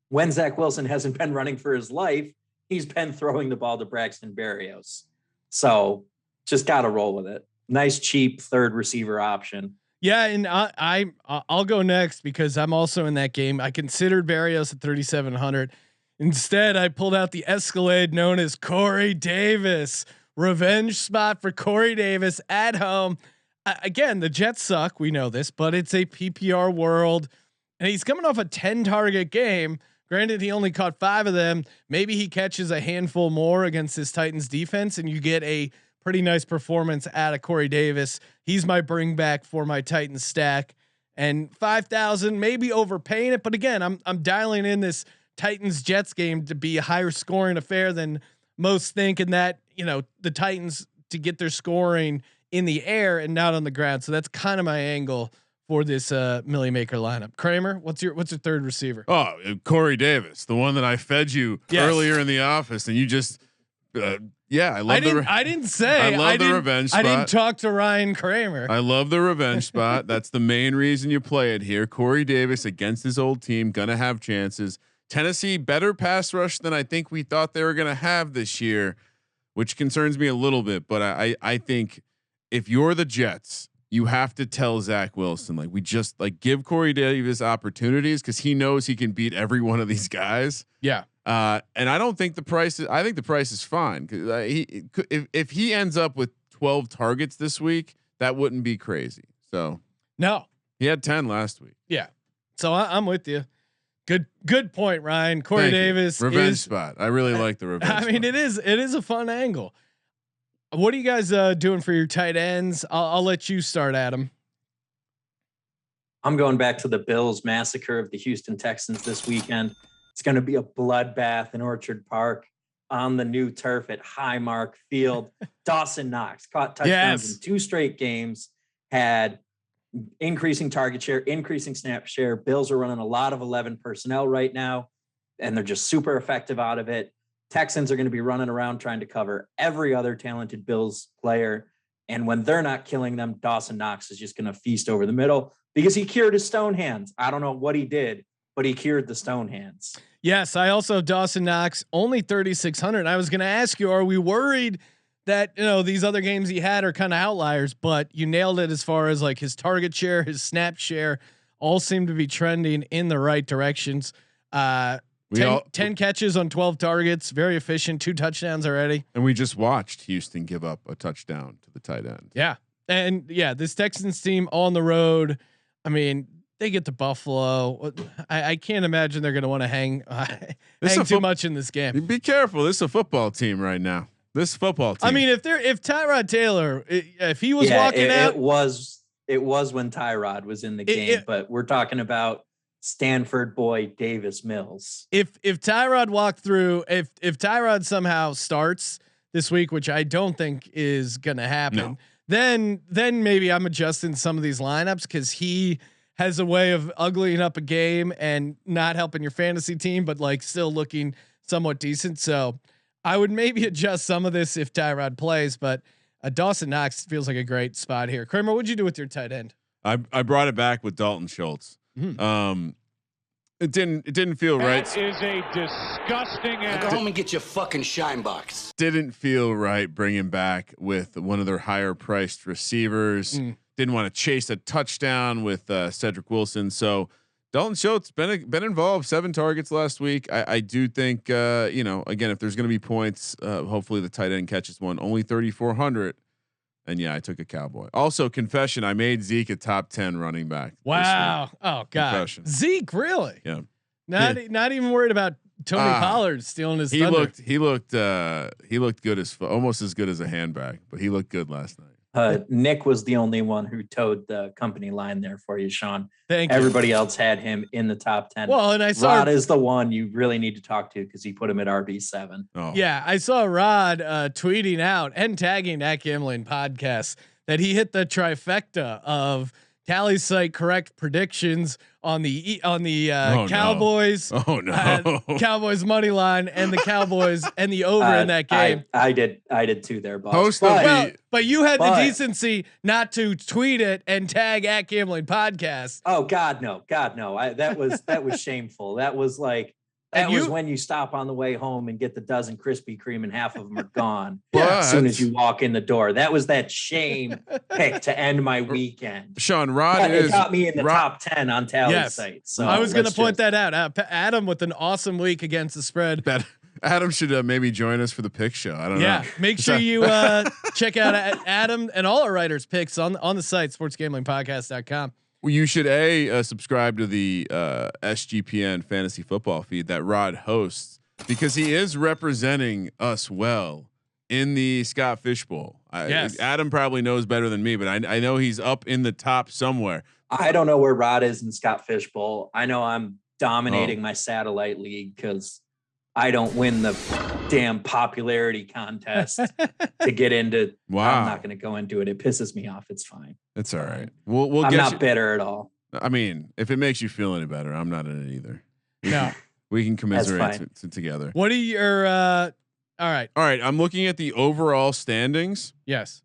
when Zach Wilson hasn't been running for his life, he's been throwing the ball to Braxton Berrios. So just got to roll with it. Nice, cheap third receiver option. Yeah, and I'll go next because I'm also in that game. I considered Berrios at 3,700. Instead, I pulled out the Escalade known as Corey Davis. Revenge spot for Corey Davis at home. Again, the Jets suck. We know this, but it's a PPR world, and he's coming off a 10 target game. Granted, he only caught 5 of them. Maybe he catches a handful more against this Titans defense, and you get a pretty nice performance out of Corey Davis. He's my bring back for my Titans stack, and 5,000 maybe overpaying it. But again, I'm dialing in this Titans Jets game to be a higher scoring affair than most think, and that the Titans to get their scoring in the air and not on the ground. So that's kind of my angle for this Millionaire Maker lineup. Kramer, what's your third receiver? Oh, Corey Davis, the one that I fed you earlier in the office, and you just I didn't say I love the revenge spot. I didn't talk to Ryan Kramer. I love the revenge spot. That's the main reason you play it here. Corey Davis against his old team, gonna have chances. Tennessee better pass rush than I think we thought they were gonna have this year, which concerns me a little bit. But I think if you're the Jets, you have to tell Zach Wilson, give Corey Davis opportunities because he knows he can beat every one of these guys. Yeah. And I don't think the price is. I think the price is fine because if he ends up with 12 targets this week, that wouldn't be crazy. So no, he had 10 last week. Yeah. So I'm with you. Good point, Ryan. Corey Davis revenge spot. I really like the revenge. I mean, spot. it is a fun angle. What are you guys doing for your tight ends? I'll let you start, Adam. I'm going back to the Bills massacre of the Houston Texans this weekend. It's going to be a bloodbath in Orchard Park on the new turf at Highmark Field. Dawson Knox caught touchdowns in 2 straight games, had increasing target share, increasing snap share. Bills are running a lot of 11 personnel right now, and they're just super effective out of it. Texans are going to be running around trying to cover every other talented Bills player. And when they're not killing them, Dawson Knox is just going to feast over the middle because he cured his stone hands. I don't know what he did, but he cured the stone hands. Yes. I also have Dawson Knox only 3,600. I was going to ask you, are we worried that, these other games he had are kind of outliers, but you nailed it as far as like his target share, his snap share, all seem to be trending in the right directions. 10 catches on 12 targets, very efficient, 2 touchdowns already. And we just watched Houston give up a touchdown to the tight end. Yeah. And this Texans team on the road, I mean, they get to Buffalo. I can't imagine they're going to want to hang too much in this game. Be careful. This is a football team right now. This football team. I mean, if Tyrod Taylor, if he was walking out, it was when Tyrod was in the game, but we're talking about Stanford boy Davis Mills. If Tyrod walked through, if Tyrod somehow starts this week, which I don't think is gonna happen, then maybe I'm adjusting some of these lineups because he has a way of uglying up a game and not helping your fantasy team, but like still looking somewhat decent. So I would maybe adjust some of this if Tyrod plays, but Dawson Knox feels like a great spot here. Kramer, what'd you do with your tight end? I brought it back with Dalton Schultz. It didn't feel right. That is a disgusting. Go home and get your fucking shine box. Didn't feel right bringing back with one of their higher priced receivers. Didn't want to chase a touchdown with Cedric Wilson. So Dalton Schultz been involved, 7 targets last week. I do think again, if there's going to be points, hopefully the tight end catches one. Only 3,400. And yeah, I took a Cowboy. Also, confession: I made Zeke a top 10 running back. Wow! Oh god, confession. Zeke really? Yeah. Not even worried about Tony Pollard stealing his. He thunder. looked good as almost as good as a handbag, but he looked good last night. Nick was the only one who towed the company line there for you, Sean. Thank you. Everybody else had him in the top 10. Well, and I saw Rod is the one you really need to talk to because he put him at RB7. Oh. Yeah, I saw Rod tweeting out and tagging at Gambling Podcast that he hit the trifecta of tally site correct predictions on the Cowboys. No. Oh no! Cowboys money line and the Cowboys and the over in that game. I did too there, boss. But you had the decency not to tweet it and tag at Gambling Podcast. Oh God, no. That was shameful. That was like. That was when you stop on the way home and get the dozen Krispy Kreme and half of them are gone as soon as you walk in the door. That was that shame pick to end my weekend. Sean, Rod it got me in the top 10 on tally sites. So I was going to point that out. Adam with an awesome week against the spread. Adam should maybe join us for the pick show. I don't know. Yeah, make sure you check out Adam and all our writers' picks on the site sportsgamblingpodcast.com. Well, you should subscribe to the SGPN fantasy football feed that Rod hosts because he is representing us well in the Scott Fish Bowl. Adam probably knows better than me, but I know he's up in the top somewhere. I don't know where Rod is in Scott Fish Bowl. I know I'm dominating my satellite league because I don't win the damn popularity contest to get into. Wow. I'm not going to go into it. It pisses me off. It's fine. It's all right. We'll I'm get not bitter at all. I mean, if it makes you feel any better, I'm not in it either. No, we can commiserate together. What are your, all right. I'm looking at the overall standings. Yes.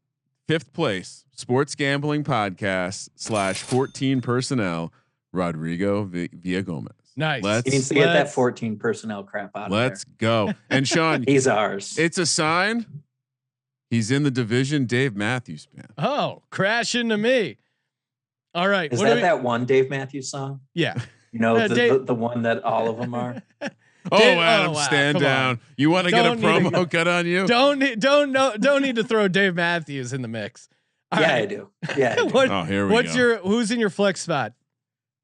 5th place, Sports Gambling Podcast /14 personnel, Rodrigo Villagomez. Nice. He needs to get that 14 personnel crap out of there. Let's go. And Sean, he's ours. It's a sign. He's in the division Dave Matthews fan. Oh, crash into me. All right. Is that one Dave Matthews song? Yeah. You know, the one that all of them are. Adam, stand down. On. You want to get a promo cut on you? Don't need to throw Dave Matthews in the mix. All right. I do. Yeah. I do. Here we go. Who's in your flex spot?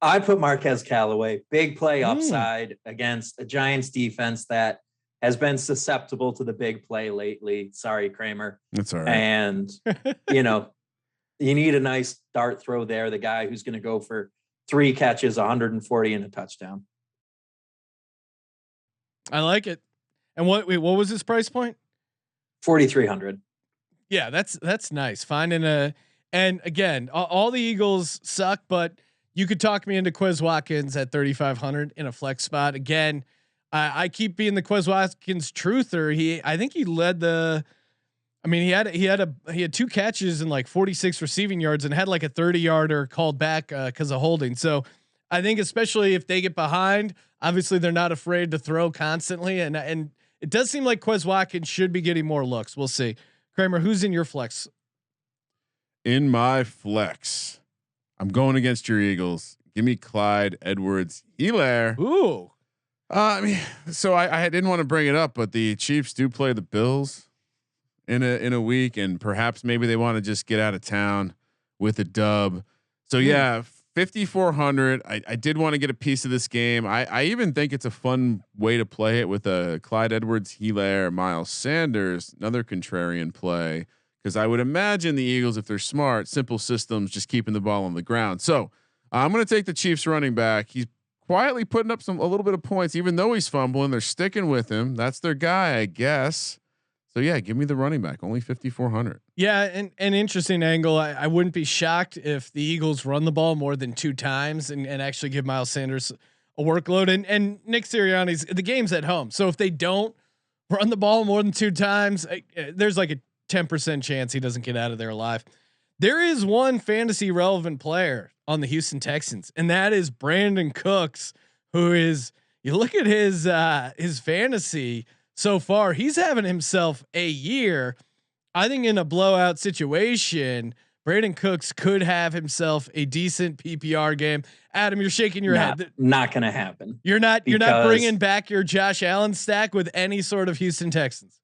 I put Marquez Callaway, big play upside against a Giants defense that has been susceptible to the big play lately. Sorry, Kramer. That's all right. And you need a nice dart throw there. The guy who's going to go for 3 catches, 140 and a touchdown. I like it. And what was his price point? 4,300. Yeah, that's nice. And again, all the Eagles suck, but you could talk me into Quez Watkins at 3,500 in a flex spot. Again, I keep being the Quez Watkins truther. I think he led the. I mean, he had 2 catches and like 46 receiving yards and had like a 30-yarder called back because of holding. So I think especially if they get behind, obviously they're not afraid to throw constantly, and it does seem like Quez Watkins should be getting more looks. We'll see. Kramer, who's in your flex? In my flex, I'm going against your Eagles. Give me Clyde Edwards-Helaire. Ooh. I mean, so I didn't want to bring it up, but the Chiefs do play the Bills in a week, and perhaps maybe they want to just get out of town with a dub. So yeah, 5,400. I did want to get a piece of this game. I even think it's a fun way to play it with a Clyde Edwards-Helaire, Miles Sanders, another contrarian play. Because I would imagine the Eagles, if they're smart, simple systems, just keeping the ball on the ground. So I'm going to take the Chiefs running back. He's quietly putting up a little bit of points, even though he's fumbling. They're sticking with him. That's their guy, I guess. So yeah, give me the running back. Only 5,400. Yeah, and an interesting angle. I wouldn't be shocked if the Eagles run the ball more than 2 times and actually give Miles Sanders a workload. And Nick Sirianni's the game's at home, so if they don't run the ball more than 2 times, there's like a 10% chance he doesn't get out of there alive. There is one fantasy relevant player on the Houston Texans, and that is Brandon Cooks, who is, you look at his fantasy so far, he's having himself a year. I think in a blowout situation, Brandon Cooks could have himself a decent PPR game. Adam, you're shaking your head. Not going to happen. You're not bringing back your Josh Allen stack with any sort of Houston Texans.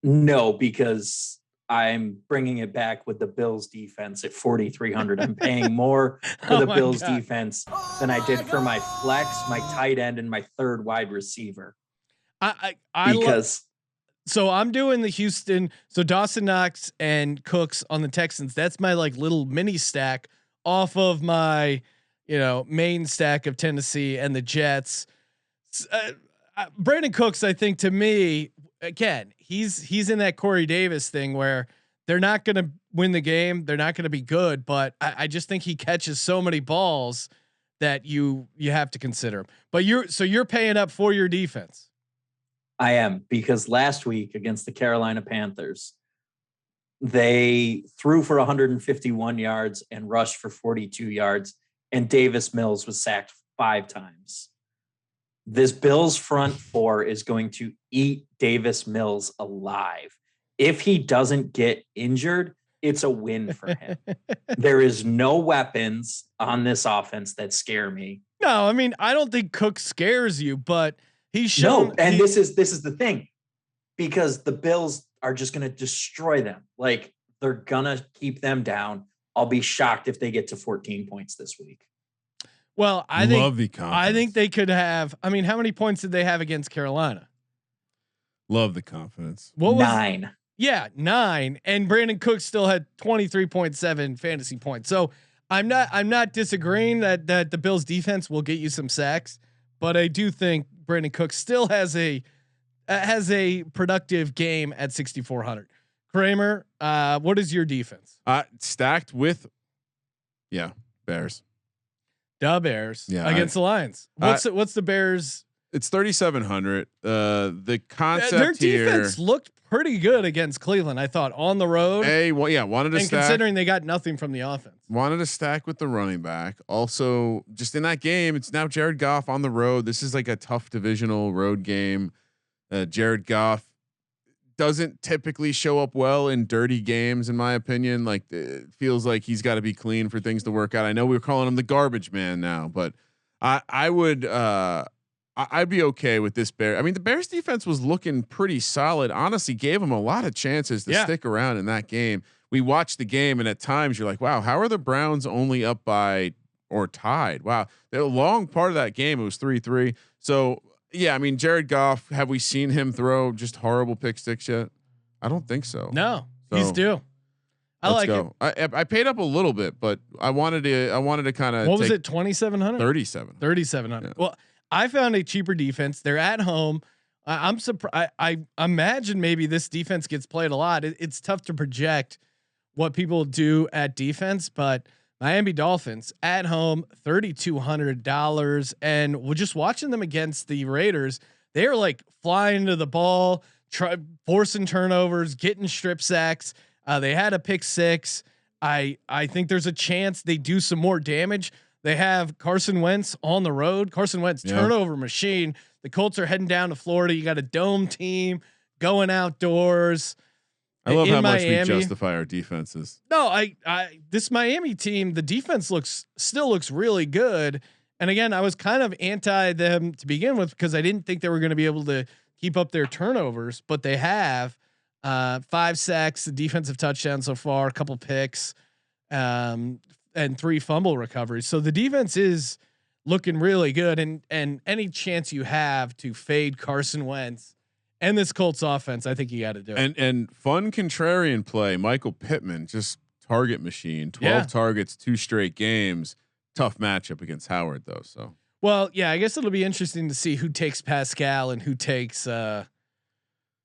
No, because I'm bringing it back with the Bills defense at 4,300. I'm paying more for the Bills defense than I did for my flex, my tight end, and my third wide receiver. So I'm doing the Houston. So Dawson Knox and Cooks on the Texans. That's my like little mini stack off of my, main stack of Tennessee and the Jets. Brandon Cooks, I think, to me, again, he's in that Corey Davis thing where they're not going to win the game. They're not going to be good, but I just think he catches so many balls that you have to consider him. But you're paying up for your defense. I am, because last week against the Carolina Panthers, they threw for 151 yards and rushed for 42 yards, and Davis Mills was sacked 5 times. This Bills front 4 is going to eat Davis Mills alive. If he doesn't get injured, it's a win for him. There is no weapons on this offense that scare me. No, I mean, I don't think Cook scares you, but he's shown. No, and this is the thing, because the Bills are just going to destroy them. Like, they're gonna keep them down. I'll be shocked if they get to 14 points this week. Well, I think they could have. I mean, how many points did they have against Carolina? Love the confidence. What was 9? Yeah, 9. And Brandon Cooks still had 23.7 fantasy points. So I'm not disagreeing that the Bills defense will get you some sacks, but I do think Brandon Cooks still has a productive game at 6,400. Kramer, what is your defense? Stacked with, Bears. The Bears against the Lions. What's the Bears? It's 3,700. The concept their defense here looked pretty good against Cleveland, I thought, on the road. Wanted to stack. Considering they got nothing from the offense. Wanted to stack with the running back. Also, just in that game, it's now Jared Goff on the road. This is like a tough divisional road game. Jared Goff doesn't typically show up well in dirty games, in my opinion. Like, it feels like he's got to be clean for things to work out. I know we were calling him the garbage man now, but I would I'd be okay with this Bear. I mean, the Bears defense was looking pretty solid. Honestly, gave them a lot of chances to stick around in that game. We watched the game, and at times you're like, wow, how are the Browns only up by or tied? Wow. The long part of that game, it was 3-3. So yeah, I mean, Jared Goff, have we seen him throw just horrible pick sticks yet? I don't think so. No, he's due. I like it. I paid up a little bit, but I wanted to kind of. What was it? 2,700. 3,700. Yeah. Well, I found a cheaper defense. They're at home. I'm surprised. I imagine maybe this defense gets played a lot. It's tough to project what people do at defense, but Miami Dolphins at home, $3,200, and we're just watching them against the Raiders. They're like flying to the ball, forcing turnovers, getting strip sacks. They had a pick 6. I think there's a chance they do some more damage. They have Carson Wentz on the road. Carson Wentz, turnover machine. The Colts are heading down to Florida. You got a dome team going outdoors. I love how Miami. much we justify our defenses. No, this Miami team, the defense still looks really good. And again, I was kind of anti them to begin with because I didn't think they were going to be able to keep up their turnovers, but they have 5 sacks, a defensive touchdown so far, a couple picks. And and 3 fumble recoveries. So the defense is looking really good. And any chance you have to fade Carson Wentz and this Colts offense, I think you got to do it. And fun contrarian play, Michael Pittman, just target machine, 12 targets, 2 straight games. Tough matchup against Howard though. So, well, yeah, I guess it'll be interesting to see who takes Pascal and who takes,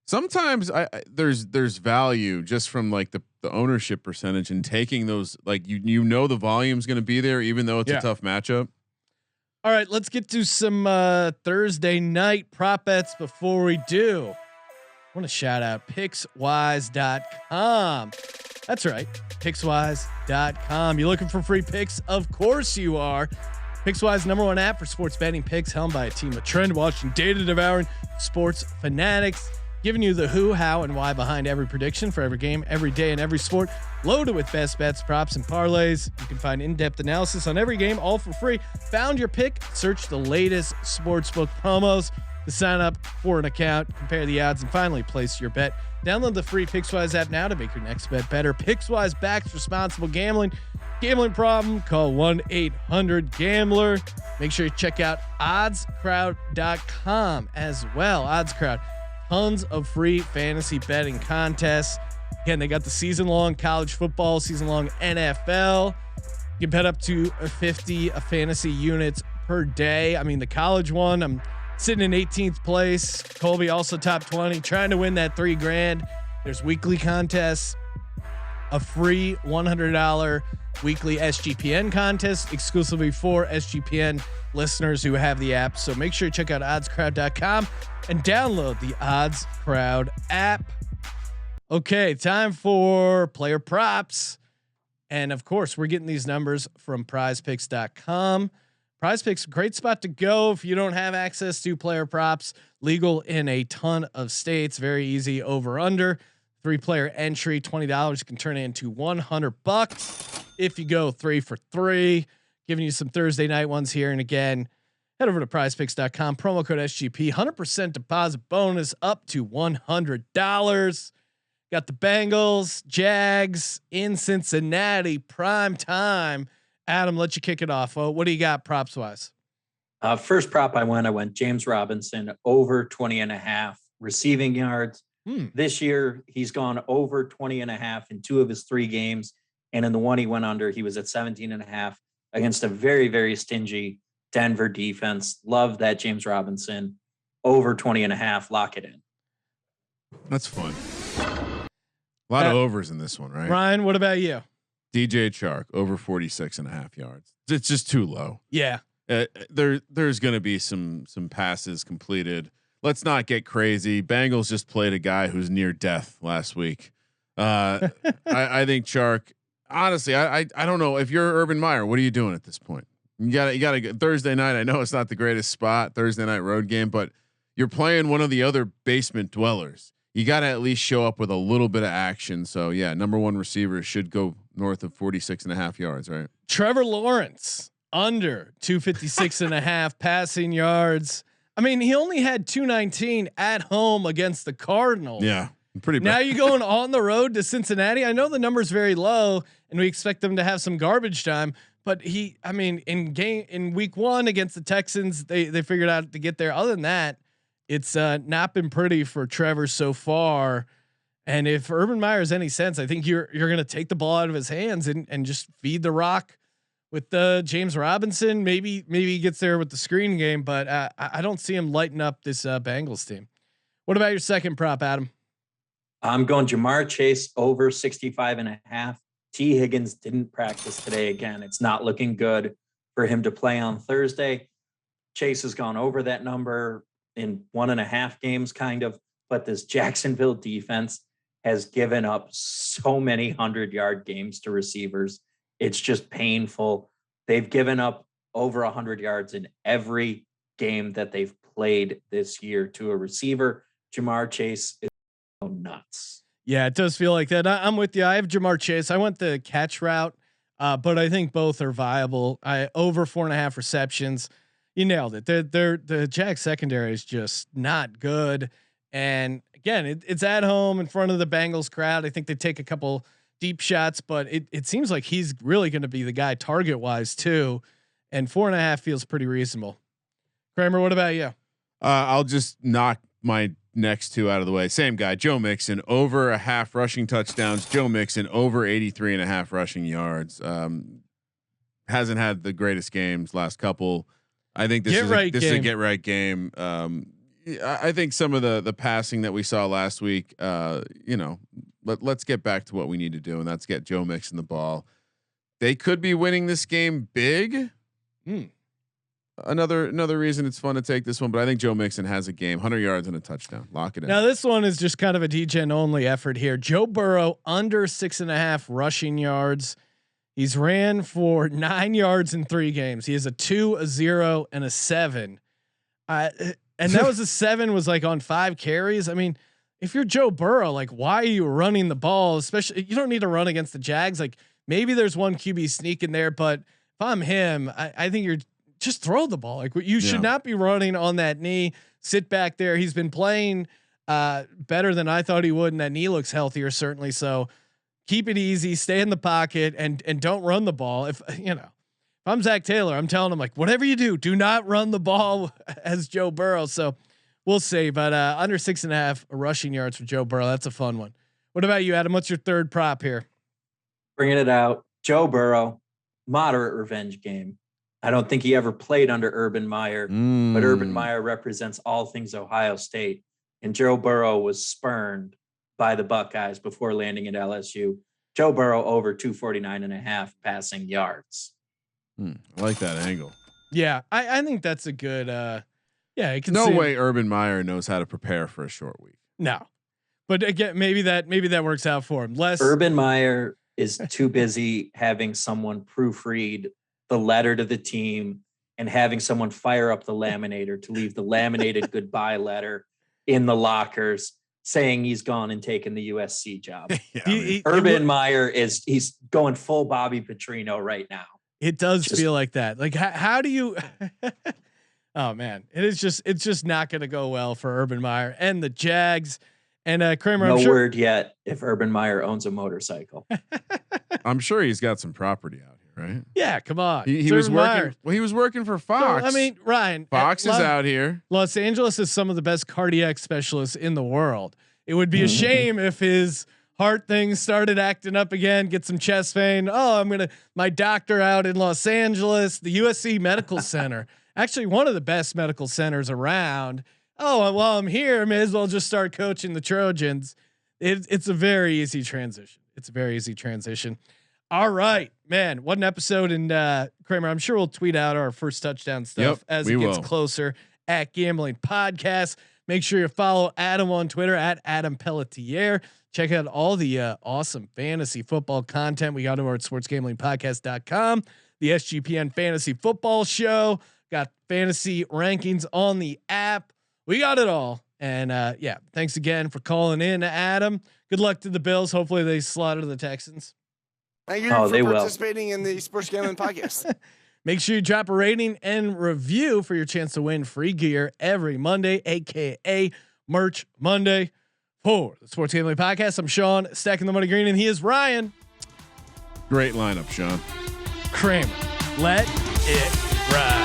sometimes there's value just from like the ownership percentage and taking those, like the volume's going to be there even though it's a tough matchup. All right, let's get to some Thursday night prop bets before we do. I want to shout out pickswise.com. That's right, pickswise.com. You looking for free picks? Of course you are. Pickswise, #1 app for sports betting picks, helmed by a team of trend watching, data devouring sports fanatics, giving you the who, how, and why behind every prediction for every game, every day, and every sport. Loaded with best bets, props, and parlays. You can find in-depth analysis on every game, all for free. Found your pick? Search the latest sportsbook promos to sign up for an account, compare the odds, and finally place your bet. Download the free Pickswise app now to make your next bet better. Pickswise backs responsible gambling. Gambling problem? Call 1-800-GAMBLER. Make sure you check out oddscrowd.com as well. OddsCrowd. Tons of free fantasy betting contests. Again, they got the season-long college football, season-long NFL. You can bet up to 50 fantasy units per day. I mean, the college one, I'm sitting in 18th place. Colby also top 20, trying to win that $3,000. There's weekly contests, a free $100 weekly SGPN contest exclusively for SGPN listeners who have the app. So make sure you check out oddscrowd.com and download the Odds Crowd app. Okay, time for player props. And of course, we're getting these numbers from prizepicks.com. PrizePicks, great spot to go if you don't have access to player props. Legal in a ton of states. Very easy over under. 3-player entry, $20 can turn it into $100 if you go 3 for 3. Giving you some Thursday night ones here and again. Head over to prizepicks.com, promo code SGP, 100% deposit bonus up to $100. Got the Bengals, Jags in Cincinnati, prime time. Adam, let you kick it off. What do you got props wise? First prop I went James Robinson over 20.5 receiving yards. This year he's gone over 20.5 in 2 of his 3 games. And in the one he went under, he was at 17.5 against a very, very stingy Denver defense. Love that James Robinson over 20.5. Lock it in. That's fun. A lot of overs in this one, right? Ryan, what about you? DJ Chark over 46.5 yards. It's just too low. Yeah. There's going to be some passes completed. Let's not get crazy. Bengals just played a guy who's near death last week. I think Chark, honestly, I don't know if you're Urban Meyer, what are you doing at this point? You gotta get Thursday night. I know it's not the greatest spot, Thursday night road game, but you're playing one of the other basement dwellers. You got to at least show up with a little bit of action. So yeah, #1 receiver should go north of 46.5 yards, right? Trevor Lawrence under 256.5 passing yards. I mean, he only had 219 at home against the Cardinals. Yeah. Pretty bad. Now you going on the road to Cincinnati. I know the number's very low and we expect them to have some garbage time, but in week 1 against the Texans, they figured out to get there. Other than that, it's not been pretty for Trevor so far. And if Urban Meyer has any sense, I think you're going to take the ball out of his hands and just feed the rock with James Robinson. Maybe he gets there with the screen game, but I don't see him lighting up this Bengals team. What about your second prop, Adam? I'm going Jamar Chase over 65.5. T Higgins didn't practice today again. It's not looking good for him to play on Thursday. Chase has gone over that number in 1.5 games kind of, but this Jacksonville defense has given up so many 100-yard games to receivers. It's just painful. They've given up over 100 yards in every game that they've played this year to a receiver. Jamar Chase is so nuts. Yeah, it does feel like that. I'm with you. I have Jamar Chase. I went the catch route, but I think both are viable. Over 4.5 receptions. You nailed it. The Jags secondary is just not good. And again, it's at home in front of the Bengals crowd. I think they take a couple deep shots, but it seems like he's really going to be the guy target wise too. And 4.5 feels pretty reasonable. Kramer, what about you? I'll just knock my next two out of the way. Same guy, Joe Mixon, over a half rushing touchdowns. Joe Mixon over 83.5 rushing yards. Hasn't had the greatest games last couple. I think this is a get right game. I think some of the passing that we saw last week, let's get back to what we need to do, and that's get Joe Mixon the ball. They could be winning this game big. Another reason it's fun to take this one, but I think Joe Mixon has a game, 100 yards and a touchdown. Lock it in. Now this one is just kind of a DGen only effort here. Joe Burrow under 6.5 rushing yards. He's ran for 9 yards in 3 games. He has a 2, a 0, and a 7. And that was a 7 was like on 5 carries. I mean, if you're Joe Burrow, like why are you running the ball? Especially you don't need to run against the Jags. Like maybe there's one QB sneak in there, but if I'm him, I think you're just throw the ball. Like you should not be running on that knee. Sit back there. He's been playing better than I thought he would, and that knee looks healthier certainly. So keep it easy, stay in the pocket, and don't run the ball. If I'm Zach Taylor, I'm telling him like whatever you do not run the ball as Joe Burrow. So we'll see. But under 6.5 rushing yards for Joe Burrow, that's a fun one. What about you, Adam? What's your third prop here? Bringing it out, Joe Burrow, moderate revenge game. I don't think he ever played under Urban Meyer, but Urban Meyer represents all things Ohio State. And Joe Burrow was spurned by the Buckeyes before landing at LSU. Joe Burrow over 249.5 passing yards. I like that angle. Yeah, I think that's a good. I can. No way Urban Meyer knows how to prepare for a short week. No, but again, maybe that works out for him. Urban Meyer is too busy having someone proofread the letter to the team and having someone fire up the laminator to leave the laminated goodbye letter in the lockers saying he's gone and taken the USC job. Urban Meyer he's going full Bobby Petrino right now. It does feel like that. Like how do you oh man, it's just not going to go well for Urban Meyer and the Jags. And Kramer, no word yet if Urban Meyer owns a motorcycle. I'm sure he's got some property out here, right? Yeah, come on. He was working. Meyer. Well, he was working for Fox. So, I mean, Ryan, Fox is out here. Los Angeles is some of the best cardiac specialists in the world. It would be a shame if his heart thing started acting up again, get some chest pain. Oh, my doctor out in Los Angeles, the USC Medical Center, actually one of the best medical centers around. Oh, well, I'm here. May as well just start coaching the Trojans. It's a very easy transition. All right, man. What an episode. And Kramer, I'm sure we'll tweet out our first touchdown stuff as it gets closer at Gambling Podcast. Make sure you follow Adam on Twitter at Adam Pelletier. Check out all the awesome fantasy football content we got over at sportsgamblingpodcast.com. The SGPN Fantasy Football Show. Got fantasy rankings on the app. We got it all. And thanks again for calling in, Adam. Good luck to the Bills. Hopefully they slaughter the Texans. Thank you for participating in the Sports Gambling Podcast. Make sure you drop a rating and review for your chance to win free gear every Monday, aka Merch Monday. For the Sports Gambling Podcast, I'm Sean, stacking the money green, and he is Ryan. Great lineup, Sean. Kramer, let it ride.